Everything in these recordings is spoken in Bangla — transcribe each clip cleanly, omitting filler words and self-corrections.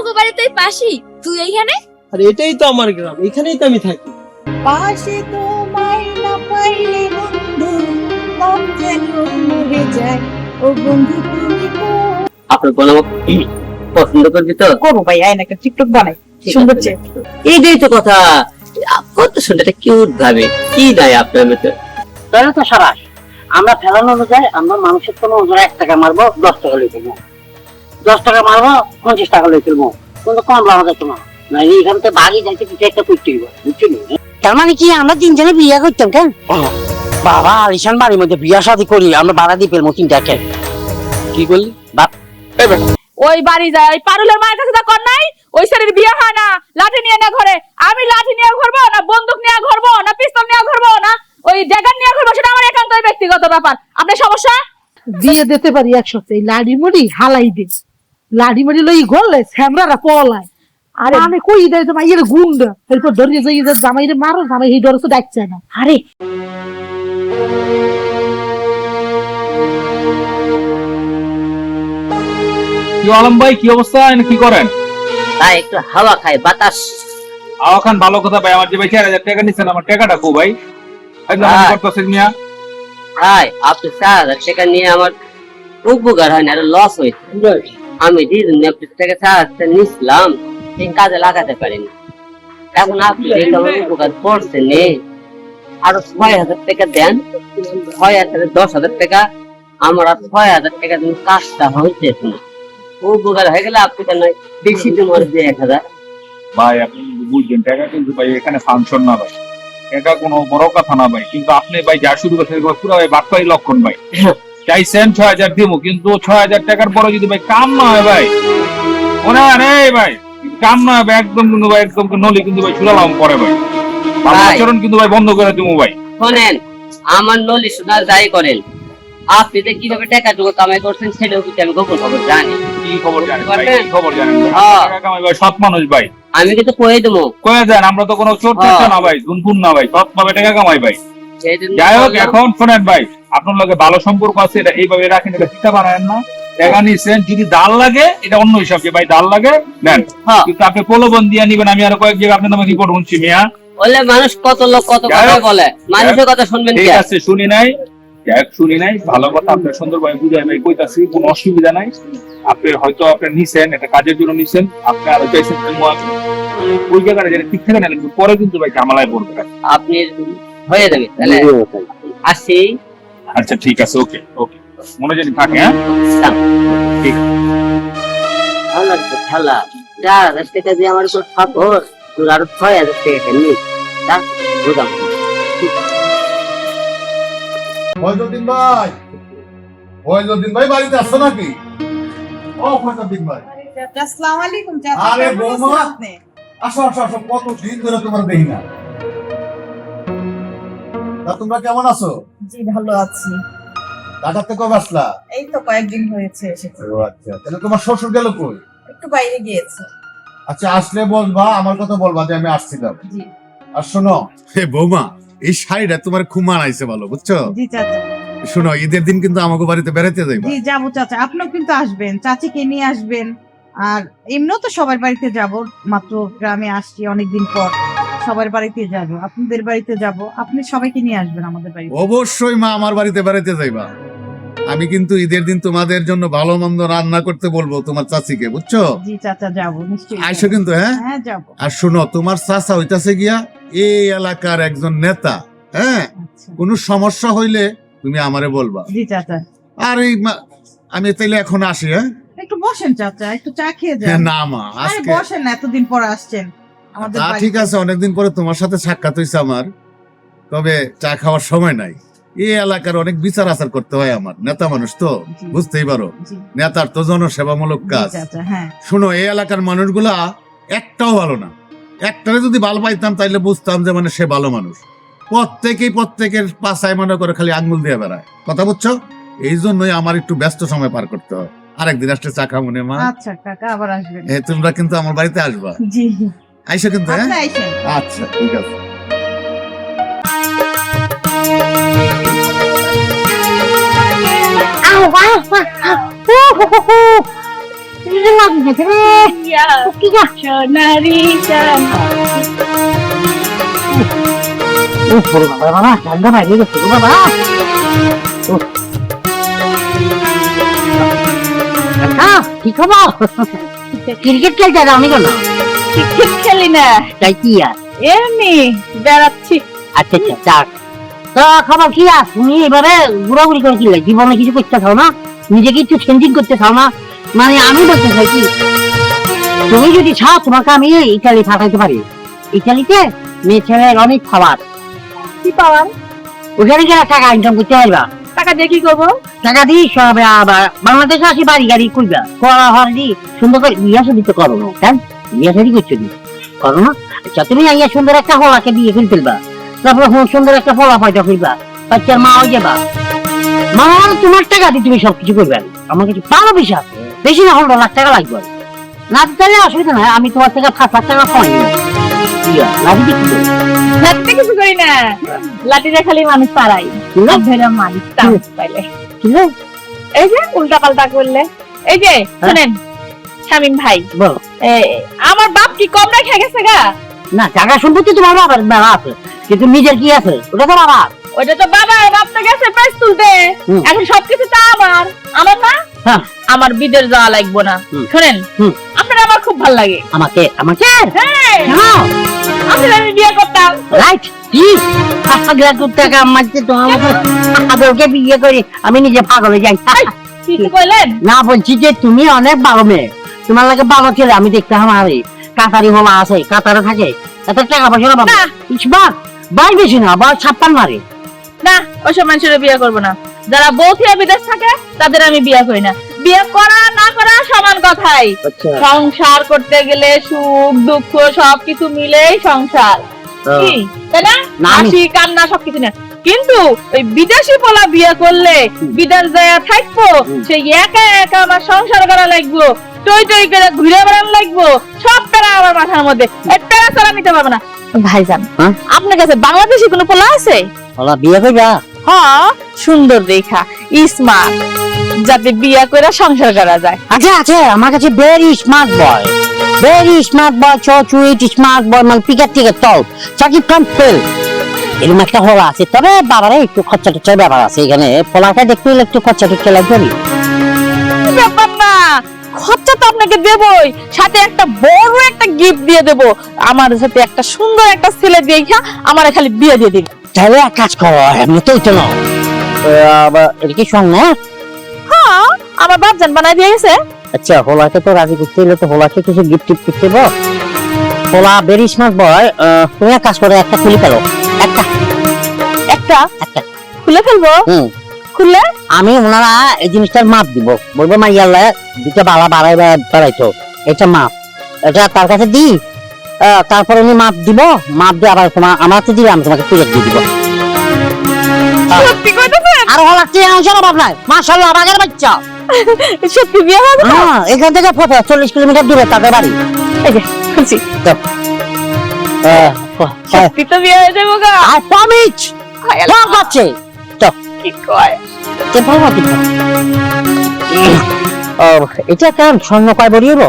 আমাকে বাড়িতে পাশেই, তুই এইখানে? আর এটাই তো আমার গ্রাম, এখানেই তো আমি থাকি। পাশে তোমায় না পাইলে বন্ধু মন যেন মরে যায়, ও বন্ধু তুমি তো। আপনার বোন আমাকে পছন্দ করবি তো? করবো ভাই, আয় না একটা টিকটক বানাই, সুন্দর চেয়ে। এইটাই তো কথা, কত সুন্দর কিউট ভাবে, কি নাই আপনার মতো? তাহলে তো সারাস আমরা ফেলানো অনুযায়ী আমরা মানুষের কোনো ওজন 1 টাকা মারবো 10 টাকা লই ফেলবো, 10 টাকা মারবো 50 টাকা লই ফেলবো, কিন্তু কম লাভ যাইতো না। মানে এখান থেকে বাগি যাইতে কিছু একটা করতে হইব, বুঝছো? তার মানে কি আমরা 3 জনে বিয়ে করতাম কেন? বাবা আলিশান বাড়ির মধ্যে বিয়া শাদী করি আমরা ভাড়া দিয়ে ফেলবো 3টা কেন? কি বললি? ওই বাড়ি যায়, ওই পারুলের মায়ের কাছে তা কর নাই, ওই ছেলের বিয়ে হয় না, লাঠি নিয়ে না ঘরে। আমি লাঠি নিয়ে ঘুরবো না, বন্দুক নিয়ে ঘুরবো না, পিস্তল নিয়ে ঘুরবো না, ওই ড্যাগার নিয়ে ঘুরবো, সেটা আমার একান্তই ব্যক্তিগত ব্যাপার। আপনার সমস্যা? দিয়ে দিতে পারি 1 সপ্তাহে, লাড়ি মুড়ি হালাই দে, লাড়ি মুড়ি লই গলে স্যামরারা পলায়। আরে আমি কই দেয় তোমার ইয়ের গুন্ডা, এরপর ধরিয়ে যাই যে জামাইরে মারো, জামাই এই ডরছে ডাকছে না। আরে কি আলম ভাই, কি অবস্থা? কি করেন? তাই একটু হাওয়া খায়, বাতাস। হাওয়া খান, ভালো কথা ভাই। আমার যে ভাই 4000 টাকা নিচ্ছেন, আমার টাকাটা কো ভাই? মিয়া ভাই আপনি 4000 টাকা নিয়ে আমার উপকার হয় না, লস হয়েছে। আমি দিন আপনার টাকা 4000 নিছিলাম, এই কাজে লাগাতে পারিনি। এখন আপনি আমার উপকার করছেন, আরো 6000 টাকা দেন, 6000 10,000 টাকা, আমার আর 6000 টাকা দিন কাজটা হইতে না। উপকার হয়ে গেলে আপনি কেন বেশি তোমার যে 1000? ভাই আপনি বুঝছেন, টাকা কিন্তু ভাই এখানে ফাংশন না ভাই, এটা কোনো বড় কথা না ভাই। কিন্তু আপনি ভাই যা শুরু করছেন পুরো ভাই বাটপাই লক্ষণ ভাই। চাইছেন 6000 দিব, কিন্তু 6000 টাকার পরে যদি ভাই কাম না হয় ভাই, মনে হয় রে ভাই কাম না হবে একদম, কিন্তু ভাই একদম নলি কিন্তু ভাই চুলালাম পরে ভাই, আচরণ কিন্তু ভাই বন্ধ করে দিব ভাই। শোনেন, আমার নলি শোনা যাই করেন, আপনি যে কিভাবে টাকা জোগাড় কামাই করছেন সেটাও কিন্তু আমি গোপন খবর জানি। কি খবর জানেন ভাই? কি খবর জানেন ভাই? হ্যাঁ। টাকা কামাই ভাই সৎ মানুষ ভাই, আমি কিন্তু কয়ে দেবো। কয়ে দেন, আমরা তো কোনো চোর চেষ্টা না ভাই, গুনগুন না ভাই, সৎ ভাবে টাকা কামাই ভাই। সেই জন্য যাই হোক, বললাম, এখন শোনেন ভাই, আপনার লগে ভালো সম্পর্ক আছে, এটা এইভাবে রাখেন, এটা পিঠা বানায়েন না। টাকা নিচ্ছেন, যদি ডাল লাগে এটা অন্য হিসাব, যে ভাই ডাল লাগে নেন, হ্যাঁ। কিন্তু আপনি প্রলোভন দিয়ে নিবেন। আমি আরো কয়েক জায়গায় আপনার নামে রিপোর্ট শুনছি মিয়া। বলে মানুষ কত লোক কত যাই কথা হোক, বলে, মানুষের কথা শুনবেন ঠিক কি? আছে, শুনি নাই, যাই শুনি নাই, ভালো কথা। আপনার সুন্দরভাবে বুঝাই ভাই কইতাছি, কোনো অসুবিধা নাই। আপনি হয়তো আপনি নিছেন, এটা কাজের জন্য নিছেন, আপনি আরো চাইছেন ওই জায়গাটা যেন ঠিক থাকে না, কিন্তু পরে কিন্তু ভাই ঝামেলায় পড়বে। আপনি হয়ে যাবে তাহলে আসি। আচ্ছা ঠিক আছে, ওকে ওকে, মনে জানি থাকে। হ্যাঁ ঠিক আমার তো খেলা 4000 টাকা দিয়ে আমার উপর ফাঁকর, তোর আরো 6000 টাকা কেন নি? তা বুঝাম। ফয়জুদ্দিন ভাই, ফয়জুদ্দিন ভাই বাড়িতে আসছো নাকি? ও ফয়জুদ্দিন ভাই, আসসালামু আলাইকুম চাচা। আরে কেমন আছেন বৌমা, আপনি? আসো আসো আসো, কতদিন ধরে তোমার দেখি না। তা তোমরা কেমন আছো? জি ভালো আছি। ঢাকাতে কবে আসলা? এই তো কয়েকদিন হয়েছে এসেছি। ও আচ্ছা, তাহলে তোমার শ্বশুর গেল কই? একটু বাইরে গিয়েছে। আচ্ছা, আসলে বলবা, আমার কথা বলবা যে আমি আসছিলাম। জি আর শোনো, হে বৌমা, এই শাড়িটা তোমার খুব মানাইছে, ভালো বুঝছো? জি চাচা। শোনো, ঈদের দিন কিন্তু আমাকে বাড়িতে বেড়াতে যাইবা। জি যাবো চাচা, আপনিও কিন্তু আসবেন, চাচিকে নিয়ে আসবেন। আর এমনিও তো সবার বাড়িতে যাব, মাত্র গ্রামে আসছি অনেকদিন পর, সবার বাড়িতে যাব, আপনাদের বাড়িতে যাব, আপনি সবাইকে নিয়ে আসবেন আমাদের বাড়িতে। অবশ্যই মা, আমার বাড়িতে বেড়াতে যাইবা। আমি কিন্তু ঈদের দিন তোমাদের জন্য ভালো মন্দ রান্না করতে বলবো তোমার চাচিকে, বুঝছো? জি চাচা যাবো নিশ্চয়ই। আইসো কিন্তু। হ্যাঁ হ্যাঁ যাবো। আর শোনো, তোমার চাচা হইতাছে গিয়া এই এলাকার একজন নেতা। হ্যাঁ, আচ্ছা। কোনো সমস্যা হইলে তুমি আমারে বলবা। জি চাচা। আর আমি তাইলে এখন আসি। হ্যাঁ একটু বসেন চাচা, একটু চা খেয়ে হ্যাঁ, যান। না মা, আরে আজকে বসেন না, এতদিন পর আসছেন আমাদের বাড়িতে। ঠিক আছে, অনেকদিন পরে তোমার সাথে সাক্ষাৎ হইছে আমার, তবে চা খাওয়ার সময় নাই। এই এলাকার অনেক বিচার আচার করতে হয় আমার, নেতা মানুষ তো, জি। বুঝতেই পারো। জি। নেতার তো জনসেবামূলক জি কাজ। চাচা। হ্যাঁ শোনো, এই এলাকার মানুষগুলা একটাও ভালো না। একটারে যদি ভালো পাইতাম তাইলে বুঝতাম যে মানে সে ভালো মানুষ। প্রত্যেকের পাশায় মনে করে খালি আঙ্গুল দিয়ে বেড়ায়, কথা বুঝছো? এই জন্যই আমার একটু ব্যস্ত সময় পার করতে হয়। আরেকদিন আসলে চা খাবো নে মা। আচ্ছা কাকা, আবার আসবেন। তোমরা কিন্তু আমার বাড়িতে আসবা। জি আইসো কিন্তু। হ্যাঁ আপনি আইসেন। আচ্ছা ঠিক আছে। লাগে গেছে রে কি গা সোনারি চাঁদ ও বড় বাবা বাবা ঠান্ডা বাইরে গেছে গো বাবা কি খবর ক্রিকেট খেলতে যাওনি কেন ক্রিকেট খেলি না, তাই কি আর এমনি বেড়াচ্ছি। আচ্ছা আচ্ছা যাক তো খবর কি আর তুমি এবারে ঘোরাঘুরি করে কি লাগে জীবনে কিছু করতে চাও না নিজেকে একটু চেঞ্জিং করতে চাও না মানে আমি বলতে চাই কি তুমি যদি চাও তোমাকে আমি ইতালি পাঠাইতে পারি ইতালিতে মেয়ে ছেলের অনেক খাবার কি পাওয়ার? ওখানে গিয়ে টাকা ইনকাম করতে পারবা টাকা দিয়ে কি করবো? টাকা দিই সব আবার বাংলাদেশে আসি বাড়ি গাড়ি করবা করা হর দি সুন্দর করে বিয়া শাদী তো করো না কেন বিয়া শাদী করছো দি করো না আচ্ছা তুমি আইয়া সুন্দর একটা হলাকে বিয়ে করে ফেলবা তারপরে সুন্দর একটা ফলা পয়দা করবা বাচ্চার মা হয়ে যাবা মা তোমার টাকা দিয়ে তুমি সবকিছু করবে আমার কাছে ভালো বিষয় আছে বেশি না হল লাখ টাকা লাগবে না দিতে অসুবিধা নাই আমি তোমার থেকে 5 লাখ টাকা পাই না দিতে কি লাঠিতে কিছু করি না, লাঠিটা খালি মানুষ পাড়াই ধরে মানুষ চান্স পাইলে এই যে উল্টা পাল্টা করলে। এই যে শুনেন শামিম ভাই, বলো আমার বাপ কি কম রেখে গেছে গা? না টাকা সম্পত্তি তোমার বাবার বেলা আছে কিন্তু নিজের কি আছে ওটা তো বাবার ওইটা তো বাবা, বাপ তো গেছে প্রেস তুলতে, এখন সবকিছু তা আমার আমার না আমার বিদেশ যাওয়া লাগবো না। শোনেন আপনার আমার খুব ভালো লাগে। আমাকে আমাকে হ্যাঁ আপনার আমি বিয়ে করতাম। রাইট ঠিক টাকা মারতে তো আমাকে বিয়ে করে আমি নিজে পাগল হয়ে যাই কিছু কইলেন না বলছি যে তুমি অনেক ভালো মেয়ে তোমার লাগে ভালো ছেলে আমি দেখতাম আমার কাতারি হলা আছে কাতারে থাকে এত টাকা পয়সা না বাবা ইসবাক বাই বেশি না বা 56 মারে না ওইসব মানুষের বিয়ে করবো না। যারা বউ থেকে বিদেশ থাকে তাদের আমি বিয়ে করি না। বিয়ে করা না করা সমান কথাই। সংসার করতে গেলে সুখ দুঃখ সবকিছু মিলেই সংসার, কি তাই না? হাসি কান্না সবকিছু না। কিন্তু ওই বিদেশি পোলা বিয়ে করলে বিদেশ যায় থাকবো, সেই একা একা আমার সংসার করা লাগবো, টই টই করে ঘুরে বেড়ানো লাগবো, সব প্যারা আমার মাথার মধ্যে। এই প্যারা চালা নিতে পারবো না। ভাইজান আপনার কাছে বাংলাদেশি কোনো পোলা আছে? পোলা বিয়ে করবা? হ্যাঁ সুন্দর দেখা স্মার্ট, যাতে বিয়ে করে সংসার করা যায়। আচ্ছা আচ্ছা আমার কাছে very smart boy sweet smart boy মানে পিকার থেকে টপ চাকি ফ্রম ফেল এরকম একটা হলা আছে। তবে বাবারে একটু খরচা টরচার ব্যাপার আছে এখানে পোলাটা দেখতে হলে একটু খরচা টরচা লাগবে। ব্যাপার না, খরচা তো আপনাকে দেবই, সাথে একটা বড় একটা গিফট দিয়ে দেবো। আমার সাথে একটা সুন্দর একটা ছেলে দেখা আমার খালি বিয়ে দিয়ে দিন। তাহলে এক কাজ করো এমনি তো উঠে নাও এটা কি সঙ্গ না? হ্যাঁ আমার বাপজান বানাই দিয়ে গেছে। আচ্ছা হোলাকে তো রাজি করতে হলে তো হোলাকে কিছু গিফট টিফট করতে হবে। হোলা ভেরি স্মার্ট বয় তুমি এক কাজ করো একটা খুলে ফেলো একটা একটা একটা খুলে ফেলবো। খুললে আমি ওনারা এই জিনিসটার মাপ দিব বলবো মাইয়াল্লা দুটো বালা বাড়াই বাড়াইতো এটা মাপ এটা তার কাছে দিই তারপর উনি মাপ দিব মাপ দিয়ে আবার তোমার আমার হাতে দিলে আমি তোমাকে পুজো দিয়ে দিব। সত্যি কইতেছেন? আর হলা কি আনছানো ভাবলাই মাশাআল্লাহ বাগের বাচ্চা সত্যি বিয়ে হবে? হ্যাঁ এখান থেকে 40 কিলোমিটার দূরে তাদের বাড়ি। এই যে খুলছি সত্যি তো বিয়ে হয়ে যাবো গা। আর প্রমিস সব আছে তো কি কয় তে ভালো দিন। এটা কেন স্বর্ণ কয় ভরি হবো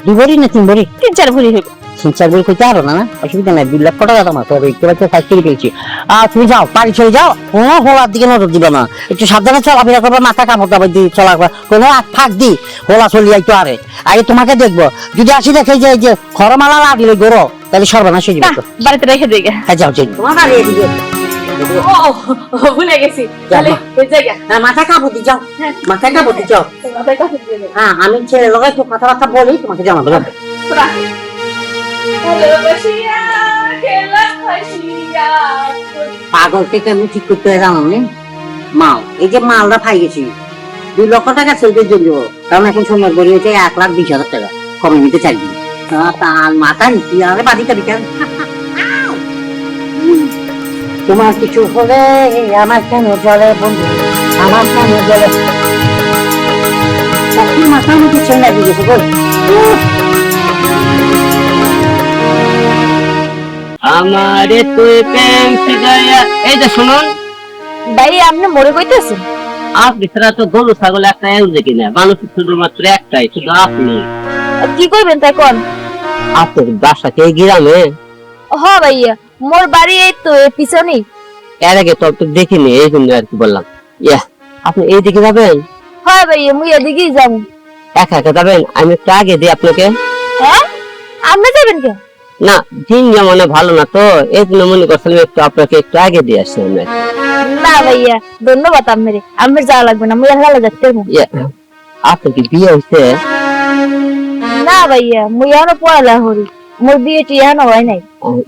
2 ভরি না 3 ভরি? 3-4 ভরি হইব। 3-4 ভরি কইতে পারো না অসুবিধা নাই 2 লাখ টাকা তোমার তবে একটু বাচ্চা ফাইট করে পেয়েছি। তুমি যাও বাড়ি চলে যাও কোনো হোলার দিকে নজর দিবে না একটু সাবধানে চলাফেরা করবে মাথা কাপড় টাপড় দিয়ে চলা কোনো ফাঁক দি হোলা চলি যাইতো আরে আগে তোমাকে দেখবো যদি আসি দেখে যে যে খরমালা লাগলে গরো তাহলে সর্বনাশ হয়ে যাবে। বাড়িতে রেখে দিয়ে হ্যাঁ যাও যাই তোমার বাড়ি এদিকে ভুলে গেছি তাহলে এই জায়গা মাথা কাপড় দি যাও মাথা কাপড় দি যাও। হ্যাঁ আমি ছেলে লোক একটু কথাবার্তা বলি তোমাকে জানাবো। পাগল থেকে আমি ঠিক করতে জানো নি মাল এই যে মালটা পাই গেছি 2 লক্ষ টাকা সেলফের জন্য কারণ এখন সময় গড়ি হয়েছে 1,20,000 টাকা কমে নিতে চাইছি তার মাথা নিচ্ছি আরে বাড়িতে বিকেল তোমার কিছু হলে আমার কেন জলে বন্ধু আমার কেন জলে মাথার মধ্যে ছেলে দিয়ে গেছে বল আমারে তুই প্রেম শিখাইয়া এই যে শুনুন ভাই আপনি মরে কইতেছেন? আপনি ছাড়া তো গরু ছাগল একটা দেখি না, মানুষ শুধুমাত্র একটাই, শুধু আপনি। কি করবেন তা কোন? আপনার বাসা কে গ্রামে? হ ভাইয়া, মোর বাড়ি এই তো এর পিছনেই। এর আগে তো আপনি দেখিনি, এই জন্য আর কি বললাম। ইয়া, আপনি এইদিকে যাবেন? হ্যাঁ ভাইয়া, মুই এদিকেই যাবো। একা একা যাবেন? আমি একটু আগে দিই আপনাকে। হ্যাঁ, আপনি যাবেন কে? না, দিন যেমন ভালো না তো, এই জন্য মনে করছিলাম একটু আপনাকে একটু আগে দিয়ে আসি আমি। না ভাইয়া, ধন্যবাদ আপনারে, আমার যাওয়া লাগবে না, মুই একা যাচ্ছি। ইয়া, আপনার কি বিয়ে হয়েছে? না ভাইয়া, মুই এখনো পড়ালেখা করি, মোর বিয়েটি এখনো হয় নাই।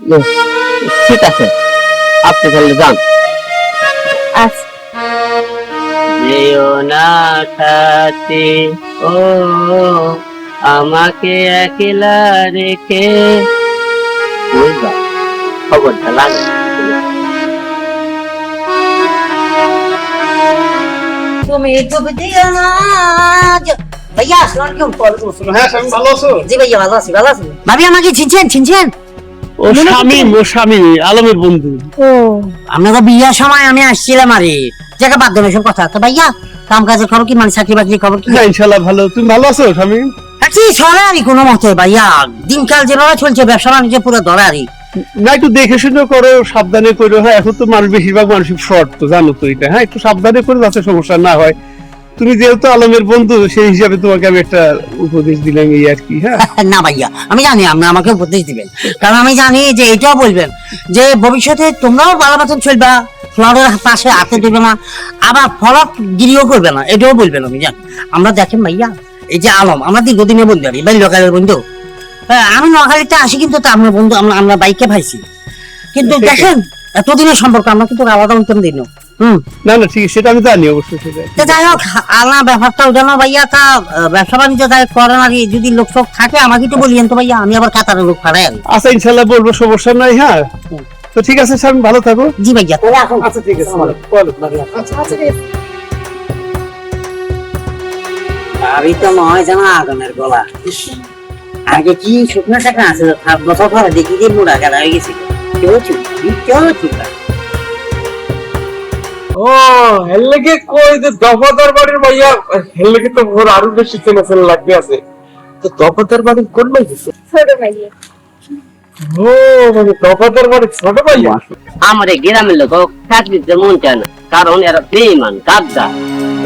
ইয়া, ঠিক আছে, আপনি তাহলে যান। আচ্ছা। যেও না সাথে ও আমাকে একলা রেখে, খবরটা লাগে। তুমি তো বুঝিও না ভাইয়া, আসসালামু আলাইকুম। হ্যাঁ স্বামী, ভালো আছো? জি ভাইয়া, ভালো আছি, ভালো আছি। ভাবি আমাকে চিনছেন? ও স্বামী আলমের বন্ধু। ও, আপনাদের বিয়ার সময় আমি আসছিলাম, আরে জায়গা বাদ দেবেন সব কথা। তো ভাইয়া, কাম কাজের খবর কি, মানে চাকরি বাকরির খবর কি? হ্যাঁ ইনশাআল্লাহ ভালো। তুমি ভালো আছো স্বামী? আচ্ছা, চলে আরই কোনো মতে ভাইয়া, দিনকাল যেভাবে চলছে ব্যবসা বাণিজ্য পুরো ধরে আরই। না একটু দেখে শুনে করো, সাবধানে করো। হ্যাঁ, এখন তো মানুষ বেশিরভাগ মানসিক শর্ট, তো জানো তো এটা। হ্যাঁ, একটু সাবধানে করে যাতে সমস্যা না হয়। তুমি যেহেতু আলমের বন্ধু, সেই হিসাবে তোমাকে আমি একটা উপদেশ দিলাম, এই আর কি। হ্যাঁ না ভাইয়া, আমি জানি আপনি আমাকে উপদেশ দিবেন, কারণ আমি জানি যে এটাও বলবেন যে ভবিষ্যতে তোমরাও ভালো মতন চলবা, ফ্লডের পাশে হাতে দেবে না, আবার ফলক গিরিও করবে না, এটাও বলবেন। আমি জানি। আমরা দেখেন ভাইয়া, এই যে আলম, আমরা দীর্ঘদিনের বন্ধু, আর এবার লোকালের বন্ধু। হ্যাঁ, আমি নোয়াখালীতে আসি কিন্তু তো আমরা বন্ধু, আমরা বাইকে পাইছি, কিন্তু দেখেন এতদিনের সম্পর্ক আমরা কিন্তু আলাদা অন্তম দিন। না না, ঠিক, সেটা আমি জানি অবশ্যই। সেটা যাই হোক, আলাদা ব্যাপারটা ওঠানো ভাইয়া, তা ব্যবসা বাণিজ্য যাই করেন আর যদি লোক সব থাকে আমাকে একটু বলিয়েন তো ভাইয়া, আমি আবার কাতারে লোক পাঠাই আর। আচ্ছা ইনশাআল্লাহ বলবো, সমস্যা নাই। হ্যাঁ, তো ঠিক আছে স্বামী, ভালো থাকো। জি ভাইয়া, তাহলে এখন। আচ্ছা ঠিক আছে, আমি তো নয় জানা আগুনের গলা, আগে কি শুকনা শাকনা আছে, 7 বছর পরে দেখি যে মুড়া গাড়া হয়ে গেছিল। কেউ চুপ ও এর লেগে কই যে দফাদার বাড়ির ভাইয়া, এর লেগে তো ওর আরো বেশি চেনা লাগবে আছে। তো দফাদার বাড়ির কোন ভাই? ছোট ভাইয়া। ও মানে দফাদার বাড়ির ছোট ভাইয়া। আমার এই গ্রামের লোক চাকরিতে মন চায় না, কারণ এরা বেঈমান, গাদ্দা।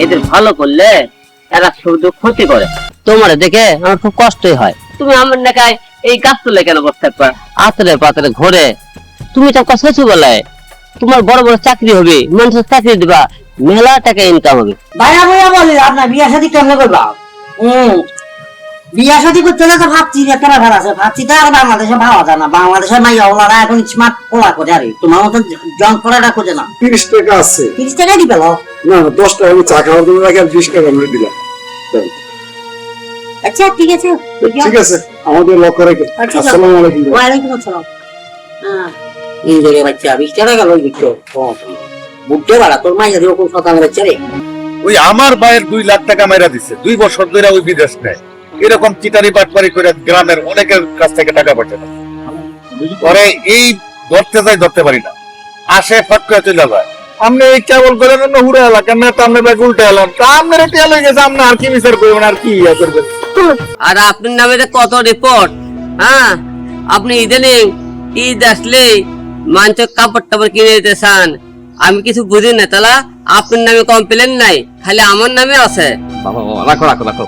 এদের ভালো করলে এরা শুধু ক্ষতি করে। তোমার দেখে আমার খুব কষ্টই হয়। তুমি আমার নেকায় এই কাজ তুলে কেন বসতে পার, আতরে পাতরে ঘরে। তুমি তো কথা বলে তোমার বড় বড় চাকরি হবে, মানুষের চাকরি দিবা, মেলা টাকা ইনকাম হবে। ভাইয়া বলি আপনার বিয়া শাদী কেমনে করবা? বিয়া শাদী করতে হলে তো ভাবছি একটা ব্যাপার আছে, ভাবছি তো আর বাংলাদেশে ভাবা যায় না। বাংলাদেশের মাইয়া ওনারা এখন স্মার্ট পোলা করে, আরে তোমার মতো জং পোলাটা খোঁজে না। 30 টাকা আছে। 30 টাকা দিবে? না 10 টাকা আমি চা খাওয়ার জন্য রাখি, আর 20 টাকা আমি দিলাম। আচ্ছা ঠিক আছে, ঠিক আছে, আমাদের লক্ষ্য রেখে। আসসালামু আলাইকুম। ওয়ালাইকুম আসসালাম। ইন্দুরে বাচ্চা 20 টাকা গেল দিচ্ছ, বুঝতে পারা তোর মাইয়া এরকম সকালে বাচ্চা রে। ওই আমার ভাইয়ের 2 লাখ টাকা মাইরা দিচ্ছে, 2 বছর ধরে ওই বিদেশ নেয়। এরকম চিটারি বাটপারি করে গ্রামের অনেকের কাছ থেকে টাকা পাঠায়। পরে এই ধরতে পারি না, আসে ফট করে চলে যায়। আপনি এই কেবল করে না হুড়ে এলাকা না, তো আপনি ব্যাগ উল্টে এলাম, তা আপনার টেল হয়ে গেছে, আপনি আর কি বিচার করবেন, আর কি ইয়া করবেন? আর আপনার নামে কত রিপোর্ট। হ্যাঁ, আপনি ইদানিং ঈদ আসলে মানুষ কাপড় টাপড় কিনে দিতে চান, আমি কিছু বুঝি না। তাহলে আপনার নামে কমপ্লেন নাই, খালি আমার নামে আছে। রাখো রাখো রাখো।